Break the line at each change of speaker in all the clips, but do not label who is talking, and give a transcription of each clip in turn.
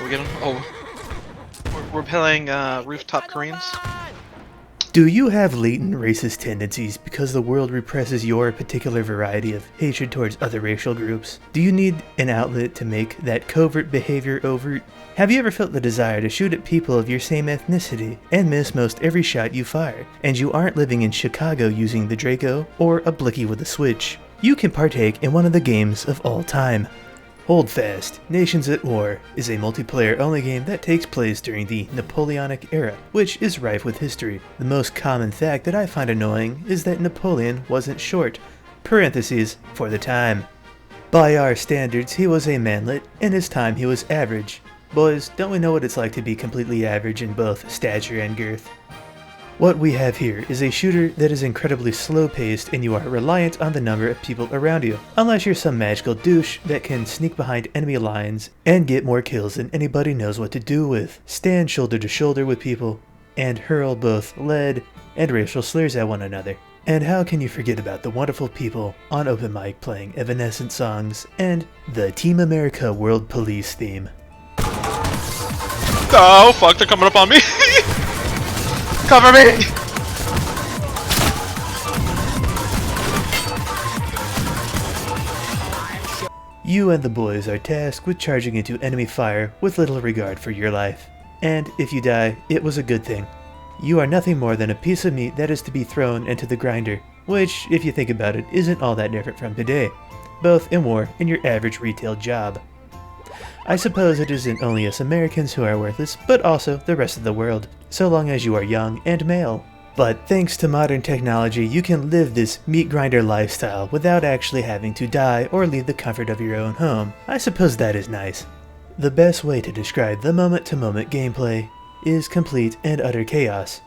we get him? Oh, we're playing Rooftop Koreans.
Do you have latent racist tendencies because the world represses your particular variety of hatred towards other racial groups? Do you need an outlet to make that covert behavior overt? Have you ever felt the desire to shoot at people of your same ethnicity and miss most every shot you fire, and you aren't living in Chicago using the Draco or a blicky with a switch? You can partake in one of the games of all time. Holdfast, Nations at War, is a multiplayer-only game that takes place during the Napoleonic era, which is rife with history. The most common fact that I find annoying is that Napoleon wasn't short, parentheses, for the time. By our standards, he was a manlet, in his time he was average. Boys, don't we know what it's like to be completely average in both stature and girth? What we have here is a shooter that is incredibly slow-paced and you are reliant on the number of people around you, unless you're some magical douche that can sneak behind enemy lines and get more kills than anybody knows what to do with, stand shoulder to shoulder with people, and hurl both lead and racial slurs at one another. And how can you forget about the wonderful people on open mic playing Evanescent songs and the Team America World Police theme?
Oh fuck, they're coming up on me! Cover me!
You and the boys are tasked with charging into enemy fire with little regard for your life. And if you die, it was a good thing. You are nothing more than a piece of meat that is to be thrown into the grinder, which, if you think about it, isn't all that different from today, both in war and your average retail job. I suppose it isn't only us Americans who are worthless, but also the rest of the world, so long as you are young and male. But thanks to modern technology, you can live this meat grinder lifestyle without actually having to die or leave the comfort of your own home. I suppose that is nice. The best way to describe the moment-to-moment gameplay is complete and utter chaos.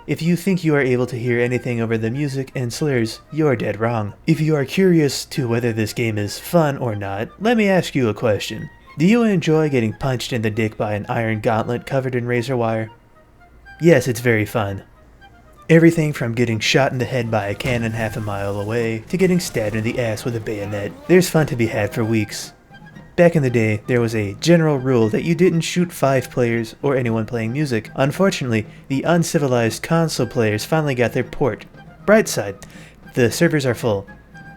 If you think you are able to hear anything over the music and slurs, you're dead wrong. If you are curious to whether this game is fun or not, let me ask you a question. Do you enjoy getting punched in the dick by an iron gauntlet covered in razor wire? Yes, it's very fun. Everything from getting shot in the head by a cannon half a mile away to getting stabbed in the ass with a bayonet. There's fun to be had for weeks. Back in the day, there was a general rule that you didn't shoot 5 players or anyone playing music. Unfortunately, the uncivilized console players finally got their port. Bright side, the servers are full.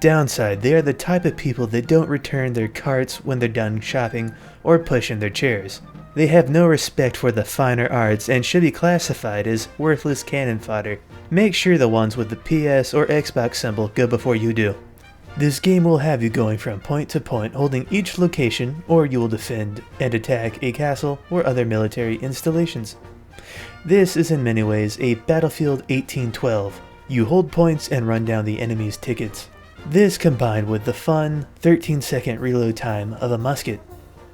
Downside, they are the type of people that don't return their carts when they're done shopping or push in their chairs. They have no respect for the finer arts and should be classified as worthless cannon fodder. Make sure the ones with the PS or Xbox symbol go before you do. This game will have you going from point to point, holding each location, or you will defend and attack a castle or other military installations. This is in many ways a Battlefield 1812. You hold points and run down the enemy's tickets. This combined with the fun 13-second reload time of a musket.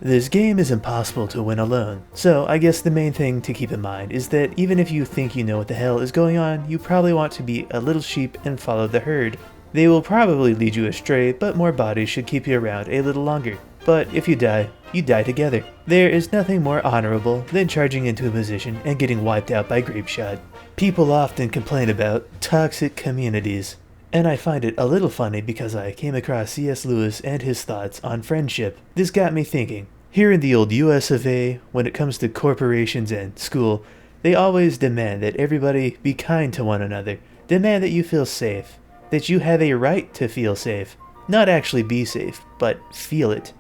This game is impossible to win alone, so I guess the main thing to keep in mind is that even if you think you know what the hell is going on, you probably want to be a little sheep and follow the herd. They will probably lead you astray, but more bodies should keep you around a little longer. But if you die together. There is nothing more honorable than charging into a position and getting wiped out by grape shot. People often complain about toxic communities, and I find it a little funny because I came across C.S. Lewis and his thoughts on friendship. This got me thinking. Here in the old US of A, when it comes to corporations and school, they always demand that everybody be kind to one another, demand that you feel safe. That you have a right to feel safe. Not actually be safe, but feel it.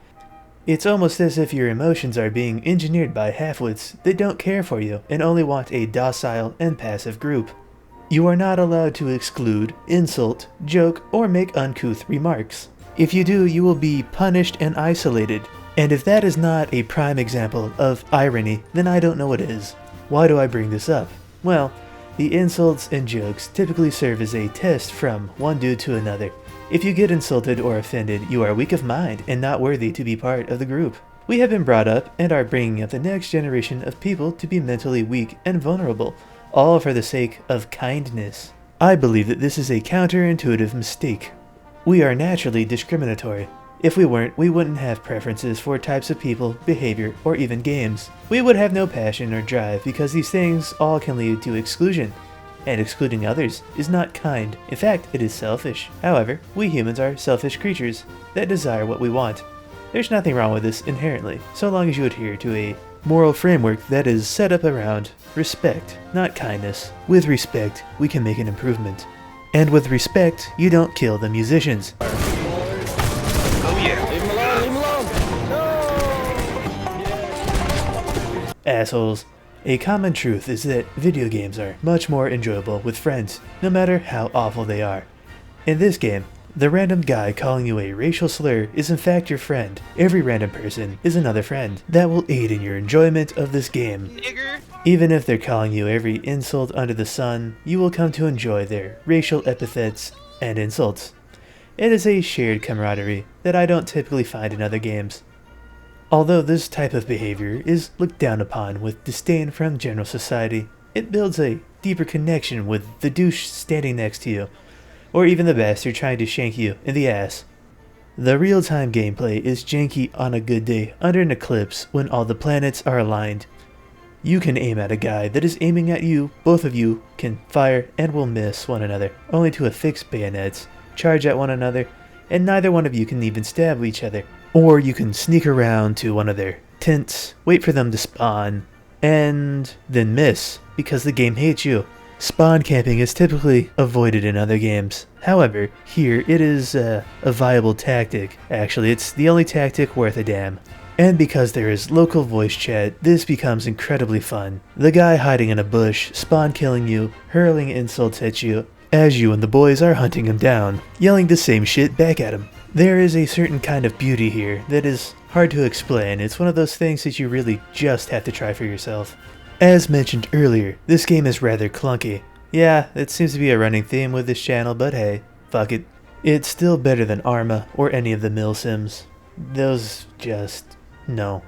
It's almost as if your emotions are being engineered by halfwits that don't care for you and only want a docile and passive group. You are not allowed to exclude, insult, joke, or make uncouth remarks. If you do, you will be punished and isolated. And if that is not a prime example of irony, then I don't know what is. Why do I bring this up? Well, the insults and jokes typically serve as a test from one dude to another. If you get insulted or offended, you are weak of mind and not worthy to be part of the group. We have been brought up and are bringing up the next generation of people to be mentally weak and vulnerable, all for the sake of kindness. I believe that this is a counterintuitive mistake. We are naturally discriminatory. If we weren't, we wouldn't have preferences for types of people, behavior, or even games. We would have no passion or drive because these things all can lead to exclusion. And excluding others is not kind. In fact, it is selfish. However, we humans are selfish creatures that desire what we want. There's nothing wrong with this inherently, so long as you adhere to a moral framework that is set up around respect, not kindness. With respect, we can make an improvement. And with respect, you don't kill the musicians.
Oh yeah.
Leave him alone, leave him alone! No!
Assholes. A common truth is that video games are much more enjoyable with friends, no matter how awful they are. In this game, the random guy calling you a racial slur is in fact your friend. Every random person is another friend that will aid in your enjoyment of this game.
Nigger.
Even if they're calling you every insult under the sun, you will come to enjoy their racial epithets and insults. It is a shared camaraderie that I don't typically find in other games. Although this type of behavior is looked down upon with disdain from general society, it builds a deeper connection with the douche standing next to you, or even the bastard trying to shank you in the ass. The real-time gameplay is janky on a good day under an eclipse when all the planets are aligned. You can aim at a guy that is aiming at you, both of you can fire and will miss one another, only to affix bayonets, charge at one another, and neither one of you can even stab each other. Or you can sneak around to one of their tents, wait for them to spawn, and then miss, because the game hates you. Spawn camping is typically avoided in other games. However, here it is a viable tactic. Actually, it's the only tactic worth a damn. And because there is local voice chat, this becomes incredibly fun. The guy hiding in a bush, spawn killing you, hurling insults at you, as you and the boys are hunting him down, yelling the same shit back at him. There is a certain kind of beauty here that is hard to explain. It's one of those things that you really just have to try for yourself. As mentioned earlier, this game is rather clunky. Yeah, it seems to be a running theme with this channel, but hey, fuck it. It's still better than Arma or any of the mill sims. Those just... no.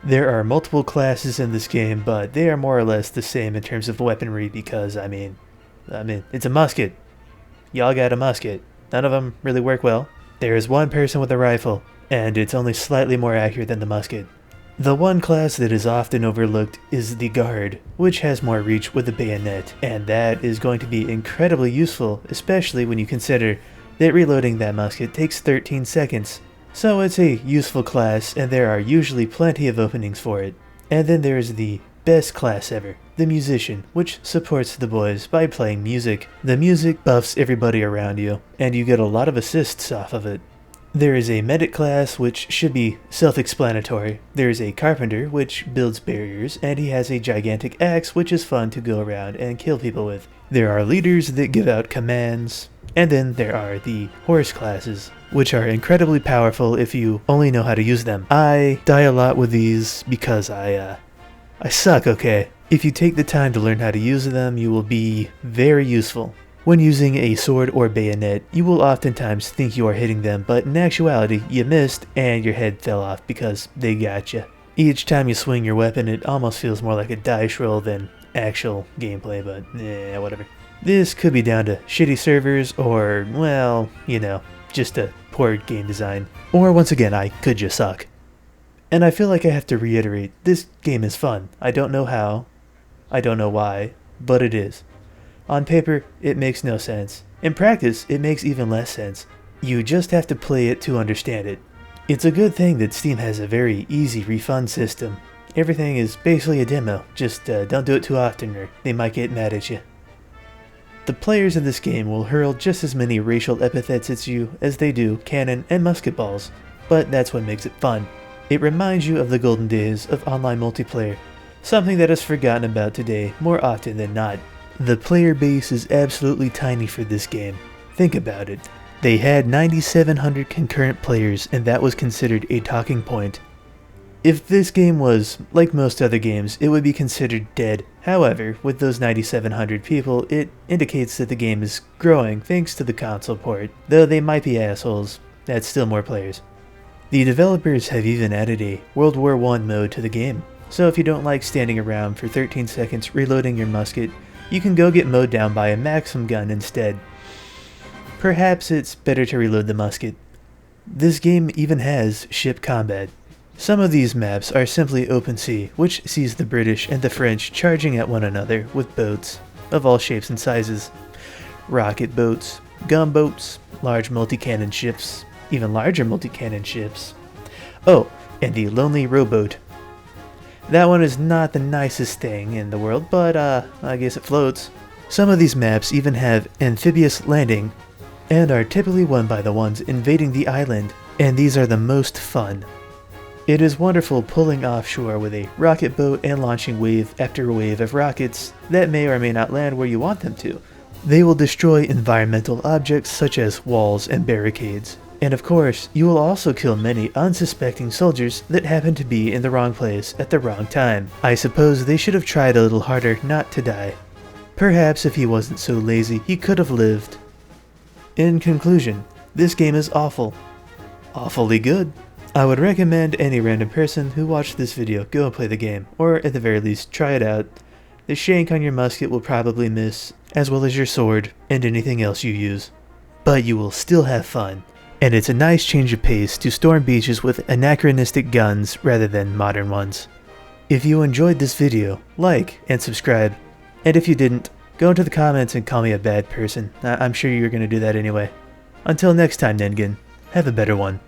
There are multiple classes in this game, but they are more or less the same in terms of weaponry because, I mean, it's a musket. Y'all got a musket. None of them really work well. There is one person with a rifle, and it's only slightly more accurate than the musket. The one class that is often overlooked is the guard, which has more reach with the bayonet, and that is going to be incredibly useful, especially when you consider that reloading that musket takes 13 seconds. So it's a useful class, and there are usually plenty of openings for it. And then there is the best class ever, the musician, which supports the boys by playing music. The music buffs everybody around you, and you get a lot of assists off of it. There is a medic class, which should be self-explanatory. There is a carpenter, which builds barriers, and he has a gigantic axe, which is fun to go around and kill people with. There are leaders that give out commands, and then there are the horse classes, which are incredibly powerful if you only know how to use them. I die a lot with these because I suck, okay? If you take the time to learn how to use them, you will be very useful. When using a sword or bayonet, you will oftentimes think you are hitting them, but in actuality, you missed and your head fell off because they got you. Each time you swing your weapon, it almost feels more like a dice roll than actual gameplay, but whatever. This could be down to shitty servers or, well, you know, just a poor game design. Or once again, I could just suck. And I feel like I have to reiterate, this game is fun. I don't know how, I don't know why, but it is. On paper, it makes no sense. In practice, it makes even less sense. You just have to play it to understand it. It's a good thing that Steam has a very easy refund system. Everything is basically a demo, just don't do it too often or they might get mad at you. The players in this game will hurl just as many racial epithets at you as they do cannon and musket balls, but that's what makes it fun. It reminds you of the golden days of online multiplayer, something that is forgotten about today more often than not. The player base is absolutely tiny for this game. Think about it. They had 9,700 concurrent players and that was considered a talking point. If this game was like most other games, it would be considered dead. However, with those 9,700 people, it indicates that the game is growing thanks to the console port. Though they might be assholes, that's still more players. The developers have even added a World War I mode to the game. So if you don't like standing around for 13 seconds reloading your musket, you can go get mowed down by a Maxim gun instead. perhaps it's better to reload the musket. This game even has ship combat. Some of these maps are simply open sea, which sees the British and the French charging at one another with boats of all shapes and sizes. Rocket boats, gunboats, large multi-cannon ships, even larger multi-cannon ships. Oh, and the lonely rowboat. That one is not the nicest thing in the world, but I guess it floats. Some of these maps even have amphibious landing, and are typically won by the ones invading the island, and these are the most fun. It is wonderful pulling offshore with a rocket boat and launching wave after wave of rockets that may or may not land where you want them to. They will destroy environmental objects such as walls and barricades. And of course, you will also kill many unsuspecting soldiers that happen to be in the wrong place at the wrong time. I suppose they should have tried a little harder not to die. Perhaps if he wasn't so lazy, he could have lived. In conclusion, this game is awful. Awfully good. I would recommend any random person who watched this video go and play the game, or at the very least try it out. The shank on your musket will probably miss, as well as your sword and anything else you use. But you will still have fun, and it's a nice change of pace to storm beaches with anachronistic guns rather than modern ones. If you enjoyed this video, like and subscribe, and if you didn't, go into the comments and call me a bad person. I'm sure you're going to do that anyway. Until next time, Nengen, have a better one.